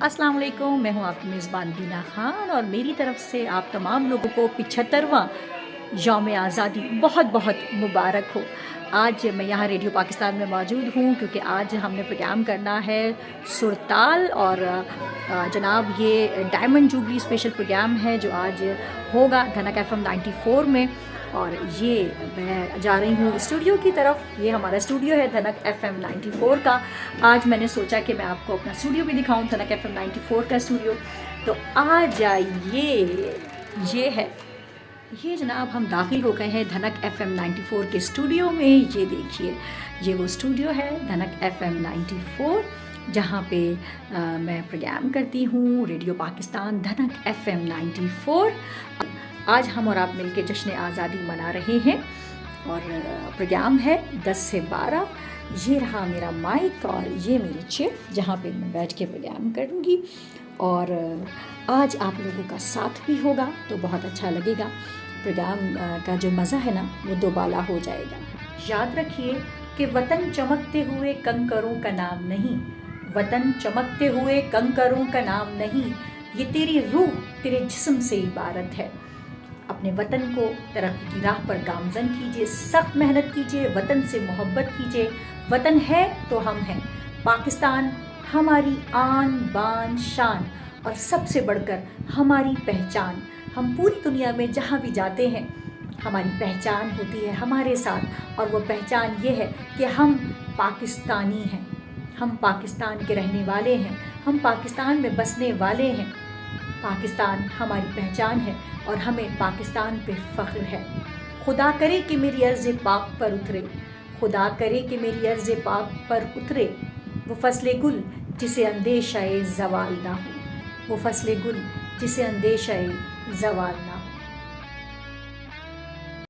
अस्सलाम वालेकुम, मैं हूँ आपकी मेज़बान बीना ख़ान और मेरी तरफ़ से आप तमाम लोगों को 75वां यौम आज़ादी बहुत बहुत मुबारक हो। आज मैं यहाँ रेडियो पाकिस्तान में मौजूद हूँ क्योंकि आज हमने प्रोग्राम करना है सुरताल और जनाब ये डायमंड जुबली स्पेशल प्रोग्राम है जो आज होगा धनक FM 94 में। और ये मैं जा रही हूँ स्टूडियो की तरफ। ये हमारा स्टूडियो है धनक FM 94 का। आज मैंने सोचा कि मैं आपको अपना स्टूडियो भी दिखाऊं, धनक FM 94 का स्टूडियो। तो आ जाइए, ये जनाब हम दाखिल हो गए हैं धनक FM 94 के स्टूडियो में। ये देखिए, ये वो स्टूडियो है धनक FM 94 जहाँ पे मैं प्रोग्राम करती हूँ रेडियो पाकिस्तान धनक FM 94। आज हम और आप मिलके जश्न आज़ादी मना रहे हैं और प्रोग्राम है 10 से 12। ये रहा मेरा माइक और ये मेरी चेयर जहाँ पे मैं बैठ के प्रोग्राम करूँगी। और आज आप लोगों का साथ भी होगा तो बहुत अच्छा लगेगा। प्रोग्राम का जो मज़ा है ना वो दोबाला हो जाएगा। याद रखिए कि वतन चमकते हुए कंकरों का नाम नहीं, वतन चमकते हुए कंकरों का नाम नहीं, ये तेरी रूह तेरे जिस्म से इबारत है। अपने वतन को तरक्की की राह पर गामज़न कीजिए, सख्त मेहनत कीजिए, वतन से मोहब्बत कीजिए। वतन है तो हम हैं। पाकिस्तान हमारी आन बान शान और सबसे बढ़कर हमारी पहचान। हम पूरी दुनिया में जहाँ भी जाते हैं हमारी पहचान होती है हमारे साथ, और वो पहचान ये है कि हम पाकिस्तानी हैं, हम पाकिस्तान के रहने वाले हैं, हम पाकिस्तान में बसने वाले हैं। पाकिस्तान हमारी पहचान है और हमें पाकिस्तान पे फ़ख्र है। खुदा करे कि मेरी अर्ज़ पाक पर उतरे, खुदा करे कि मेरी अर्ज़ पाक पर उतरे वो फ़स्ल गुल जिसे अंदेशाए ज़वाल ना हो, वो फ़स्ल गुल जिसे अंदेशाए ज़वाल ना हो।